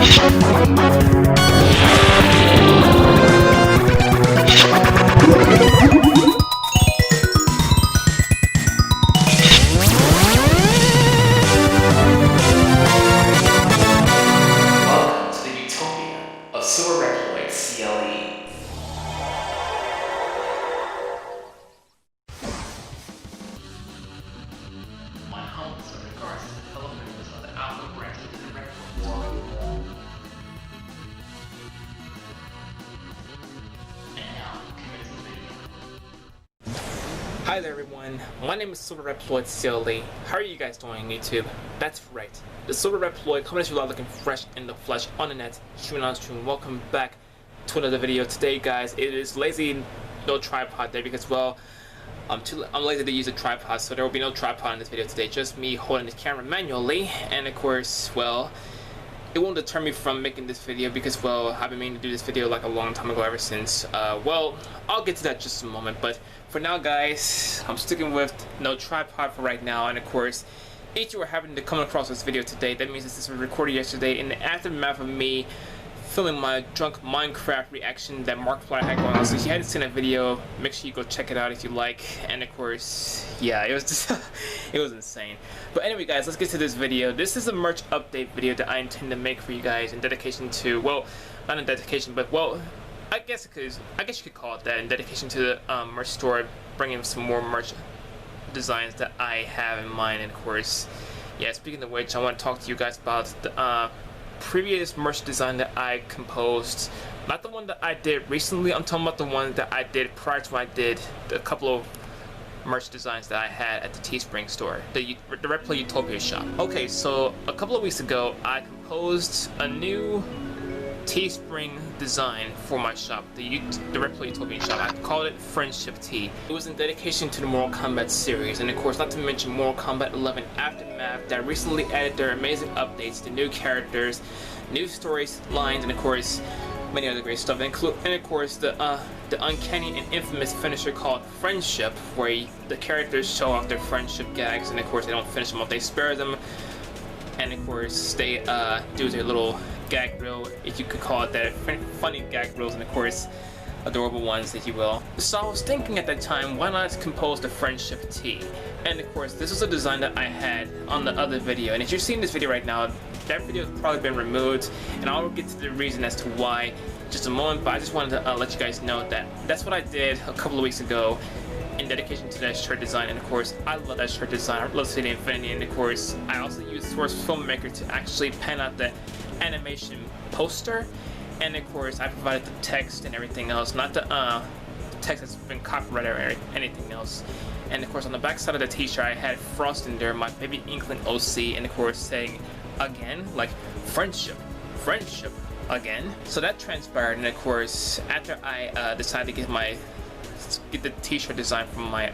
to the Utopia of Silverreploid CLE. My humblest of regards to the fellow members of the Alpha branch of the Reploid. And now, commencing video. Hi there everyone, my name is Silverreploid CLE. How are you guys doing YouTube? That's right, the Silverreploid coming at you live looking fresh in the flesh on the net, streaming on stream. Welcome back to another video. Today guys, it is lazy no tripod day because well, I'm lazy to use a tripod, so there will be no tripod in this video today, just me holding the camera manually. And of course, well, it won't deter me from making this video because well, I've been meaning to do this video like a long time ago ever since. Well, I'll get to that just a moment, but for now guys, I'm sticking with no tripod for right now. And of course, if you were having to come across this video today, that means this was recorded yesterday in the aftermath of me filming my drunk Minecraft reaction that Markiplier had going on. So if you hadn't seen that video, make sure you go check it out if you like. And of course, yeah, it was just it was insane. But anyway guys, let's get to this video. This is a merch update video that I intend to make for you guys in dedication to, well, not in dedication, but well, I guess you could call it that, in dedication to the merch store, bringing some more merch designs that I have in mind. And of course, yeah, speaking of which, I want to talk to you guys about the previous merch design that I composed. Not the one that I did recently, I'm talking about the one that I did prior to when I did a couple of merch designs that I had at the Teespring store, the Reploid Utopia shop. Okay, so a couple of weeks ago, I composed a new Teespring design for my shop, the Reploid Utopia shop. I called it Friendship Tee. It was in dedication to the Mortal Kombat series, and of course not to mention Mortal Kombat 11 Aftermath that recently added their amazing updates, the new characters, new storylines, and of course many other great stuff, and of course the uncanny and infamous finisher called Friendship, where the characters show off their friendship gags, and of course they don't finish them off, they spare them, and of course they do their little gag reel, if you could call it that, funny gag reels, and of course adorable ones, if you will. So I was thinking at that time, why not compose the Friendship Tee? And of course this was a design that I had on the other video, and if you're seeing this video right now, that video has probably been removed, and I'll get to the reason as to why in just a moment. But I just wanted to let you guys know that that's what I did a couple of weeks ago in dedication to that shirt design. And of course I love that shirt design, I love City Infinity, and of course I also used Source Filmmaker to actually pen out the animation poster, and of course I provided the text and everything else, not the text that's been copyrighted or anything else. And of course on the back side of the t-shirt I had Frost in there, my baby Inkling OC, and of course saying again, like friendship again. So that transpired, and of course after I decided to get the t-shirt design from my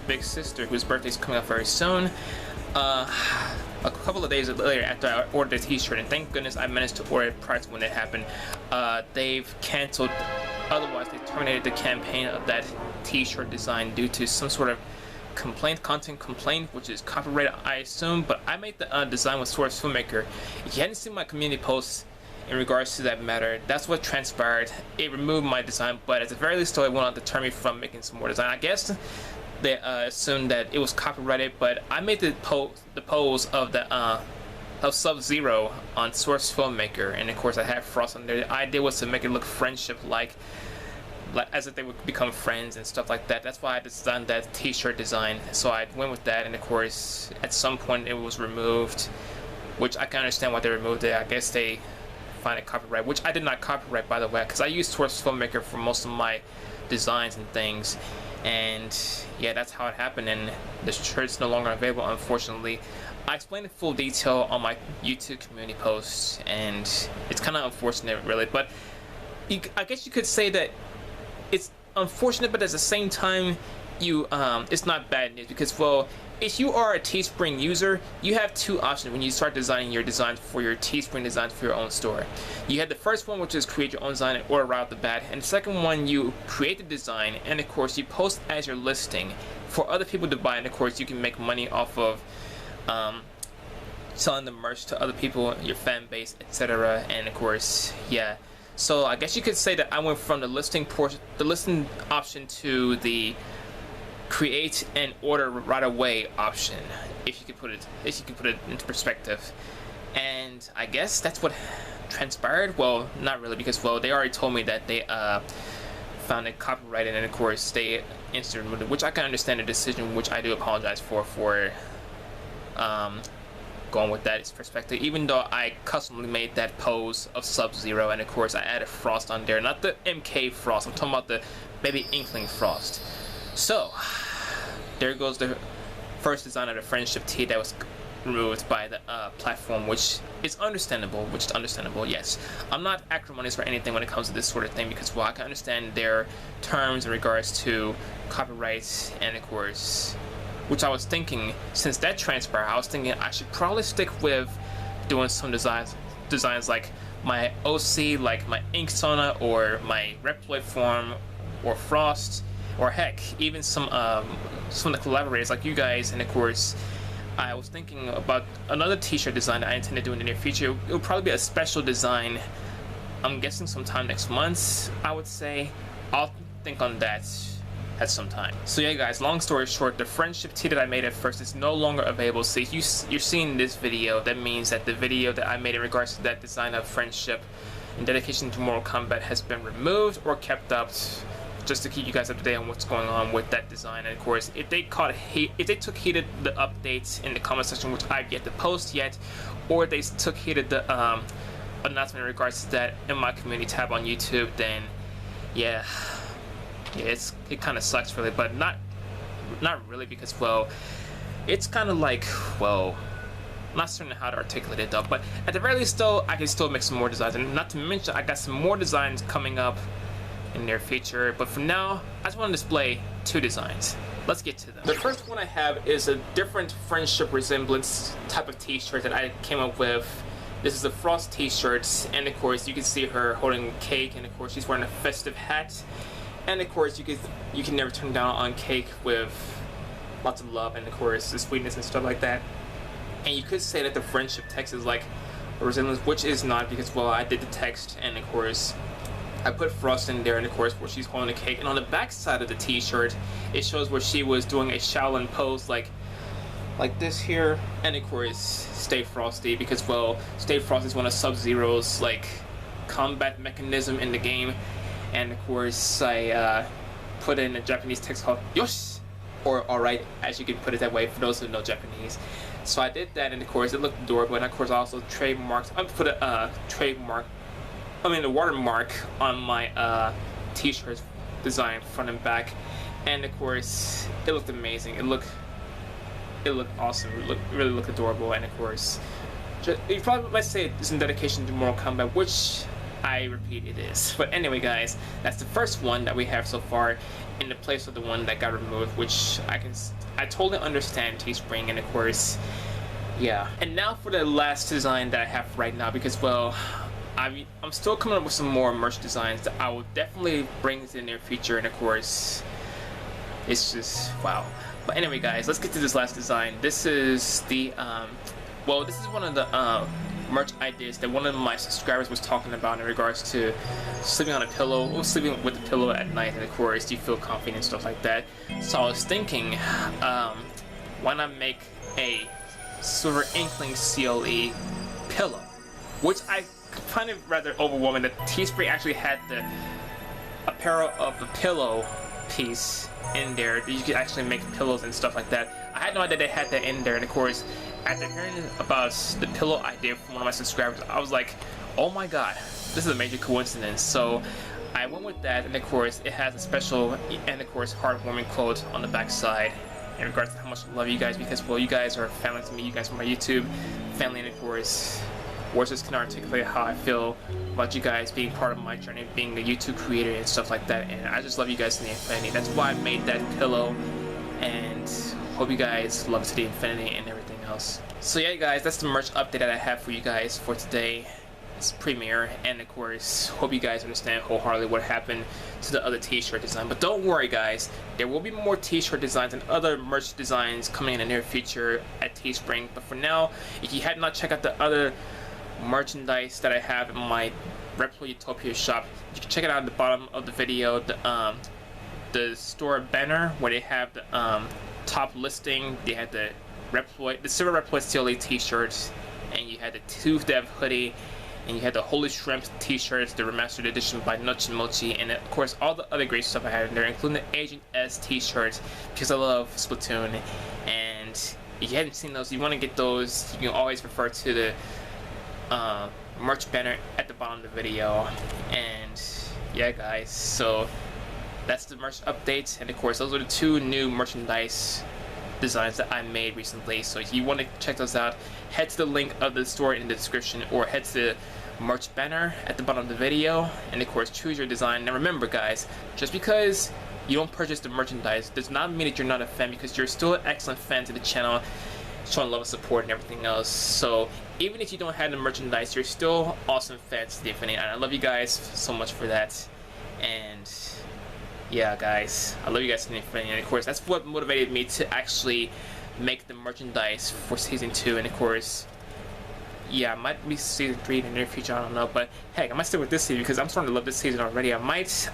big sister, whose birthday is coming up very soon, a couple of days later after I ordered the t-shirt, and thank goodness I managed to order it prior to when it happened, they've canceled, otherwise they terminated the campaign of that t-shirt design due to some sort of content complaint, which is copyrighted I assume. But I made the design with Source Filmmaker. If you hadn't seen my community posts in regards to that matter, that's what transpired. It removed my design, but at the very least though, it will not deter me from making some more design. I guess they assumed that it was copyrighted, but I made the pose of the of Sub-Zero on Source Filmmaker, and of course I had Frost on there. The idea was to make it look friendship-like, as if they would become friends and stuff like that. That's why I designed that t-shirt design. So I went with that, and of course at some point it was removed, which I can understand why they removed it. I guess they find it copyright, which I did not copyright, by the way, because I used Source Filmmaker for most of my designs and things. And yeah, that's how it happened, and the shirt's no longer available, unfortunately. I explained in full detail on my YouTube community posts, and it's kind of unfortunate really, but I guess you could say that it's unfortunate, but at the same time it's not bad news, because well, if you are a Teespring user, you have two options when you start designing your designs for your Teespring designs for your own store. You have the first one, which is create your own design and order right off the bat, and the second one, you create the design and of course you post as your listing for other people to buy, and of course you can make money off of selling the merch to other people, your fan base, etc. And of course, yeah. So I guess you could say that I went from the listing option to the create and order right away option, if you could put it into perspective. And I guess that's what transpired. Well, not really, because well, they already told me that they found it copyrighted, and of course they instantly, which I can understand the decision, which I do apologize for going with that perspective, even though I customly made that pose of Sub-Zero, and of course I added Frost on there, not the MK Frost, I'm talking about the maybe Inkling Frost. So there goes the first design of the friendship tee that was removed by the platform, which is understandable, yes. I'm not acrimonious or anything when it comes to this sort of thing, because well, I can understand their terms in regards to copyrights, and of course, which I was thinking, since that transpired, I was thinking I should probably stick with doing some designs like my OC, like my Ink Sona, or my Reploid form, or Frost, or heck, even some of the collaborators like you guys. And of course, I was thinking about another t-shirt design that I intend to do in the near future. It will probably be a special design. I'm guessing sometime next month, I would say. I'll think on that at some time. So yeah guys, long story short, the friendship tee that I made at first is no longer available. So if you're seeing this video, that means that the video that I made in regards to that design of friendship and dedication to Mortal Kombat has been removed or kept up, just to keep you guys up to date on what's going on with that design. And of course, if they took heed of the updates in the comment section, which I've yet to post yet, or they took heed of the announcement in regards to that in my community tab on YouTube, then yeah, it kind of sucks really, but not really, because well, it's kind of like, well, I'm not certain how to articulate it though, but at the very least though, I can still make some more designs, and not to mention I got some more designs coming up in their feature. But for now, I just want to display two designs. Let's get to them. The first one I have is a different friendship resemblance type of t-shirt that I came up with. This is a Frost t-shirt, and of course you can see her holding cake, and of course she's wearing a festive hat, and of course you can never turn down on cake with lots of love and of course the sweetness and stuff like that. And you could say that the friendship text is like a resemblance, which is not, because well, I did the text, and of course I put Frost in there, and of course where she's holding a cake. And on the back side of the t-shirt, it shows where she was doing a Shaolin pose, like this here. And of course, Stay Frosty, because well, Stay Frosty is one of Sub-Zero's like combat mechanism in the game. And of course, I put in a Japanese text called Yosh, or alright, as you can put it that way for those who know Japanese. So I did that, and of course it looked adorable. And of course I also trademarked, I put a the watermark on my t-shirt design, front and back. And of course it looked amazing. It looked awesome. It really looked adorable. And of course, you probably might say it's in dedication to Mortal Kombat, which I repeat, it is. But anyway guys, that's the first one that we have so far, in the place of the one that got removed, which I totally understand Teespring. And of course, yeah. And now for the last design that I have right now, because well, I'm still coming up with some more merch designs that I will definitely bring in the near future. And of course, it's just wow. But anyway guys, let's get to this last design. This is the well, this is one of the merch ideas that one of my subscribers was talking about in regards to sleeping on a pillow, or sleeping with a pillow at night, and of course you feel confident and stuff like that. So I was thinking, why not make a Silver Inkling CLE pillow, which I find it rather overwhelming that Teespring actually had the apparel of the pillow piece in there, that you could actually make pillows and stuff like that. I had no idea they had that in there. And of course, after hearing about the pillow idea from one of my subscribers, I was like, oh my god, this is a major coincidence. So I went with that, and of course it has a special and of course heartwarming quote on the back side in regards to how much I love you guys, because well, you guys are family to me. You guys are my YouTube family, and of course words just can articulate how I feel about you guys being part of my journey, being a YouTube creator and stuff like that. And I just love you guys to the infinity. That's why I made that pillow, and hope you guys love it to the infinity and everything else. So yeah guys, that's the merch update that I have for you guys for today. premiere, and of course, hope you guys understand wholeheartedly what happened to the other t-shirt design. But don't worry guys, there will be more t-shirt designs and other merch designs coming in the near future at Teespring. But for now, if you had not checked out the other merchandise that I have in my Reploid Utopia shop, you can check it out at the bottom of the video. The store banner where they have the top listing, they had the Silverreploid CLE t-shirts, and you had the Tooth Dev hoodie, and you had the Holy Shrimp t-shirts, the remastered edition by Nuchi Mochi, and of course all the other great stuff I had in there, including the Agent S t-shirts, because I love Splatoon. And if you haven't seen those, you want to get those, you can always refer to the merch banner at the bottom of the video. And yeah guys, so that's the merch updates, and of course those are the two new merchandise designs that I made recently. So if you want to check those out, head to the link of the store in the description, or head to the merch banner at the bottom of the video, and of course choose your design. Now remember guys, just because you don't purchase the merchandise does not mean that you're not a fan, because you're still an excellent fan to the channel, showing love and support and everything else. So even if you don't have the merchandise, you're still awesome fans to the infinity, and I love you guys so much for that. And yeah guys, I love you guys to the infinity, and of course that's what motivated me to actually make the merchandise for season 2. And of course, yeah, I might be season 3 in the near future, I don't know, but heck, I might stick with this season because I'm starting to love this season already. I might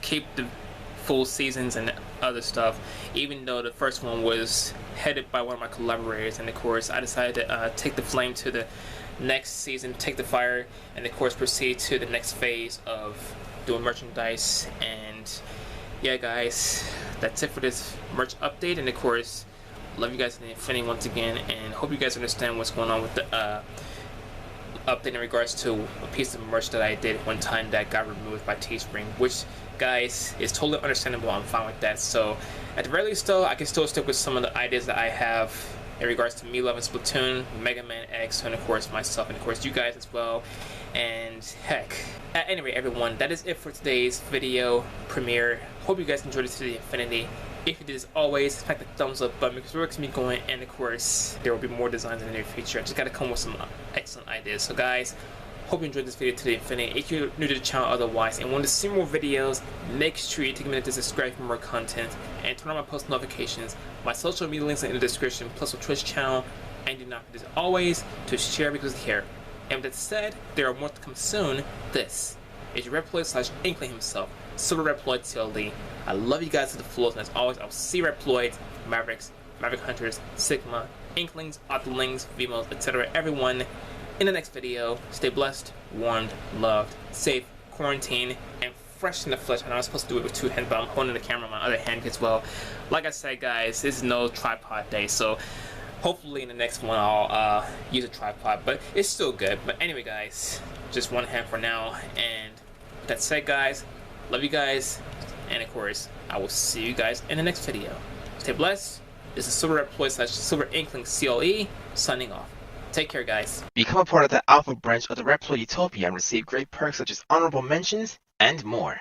keep the full seasons and other stuff, even though the first one was headed by one of my collaborators, and of course I decided to take the flame to the next season, take the fire, and of course proceed to the next phase of doing merchandise. And yeah guys, that's it for this merch update, and of course love you guys to the infinity once again, and hope you guys understand what's going on with the update in regards to a piece of merch that I did one time that got removed by Teespring, which guys is totally understandable. I'm fine with that. So at the very least though, I can still stick with some of the ideas that I have in regards to me loving Splatoon, Mega Man X, and of course myself, and of course you guys as well. And heck, at any rate everyone, that is it for today's video premiere. Hope you guys enjoyed it to the infinity. If you did, as always, smack the thumbs up button because it works me going, and of course there will be more designs in the near future. I just gotta come with some excellent ideas. So guys, hope you enjoyed this video to the infinity. If you're new to the channel otherwise and want to see more videos, make sure you take a minute to subscribe for more content and turn on my post notifications. My social media links are in the description, plus my Twitch channel, and do not forget as always to share because you care. And with that said, there are more to come soon. This is your Reploid/Inkling himself, Silverreploid CLD. I love you guys to the fullest, and as always, I'll see Reploids, Mavericks, Maverick Hunters, Sigma, Inklings, Octolings, Vimos, etc. everyone in the next video. Stay blessed, warmed, loved, safe, quarantined, and fresh in the flesh. I know I'm supposed to do it with 2 hands, but I'm holding the camera on my other hand as well. Like I said guys, this is no tripod day, so hopefully in the next one I'll use a tripod, but it's still good. But anyway guys, just one hand for now, and with that said guys, love you guys, and of course I will see you guys in the next video. Stay blessed. This is Silverreploid/Silver Inkling CLE signing off. Take care guys. Become a part of the Alpha branch of the Reploid Utopia and receive great perks such as honorable mentions and more.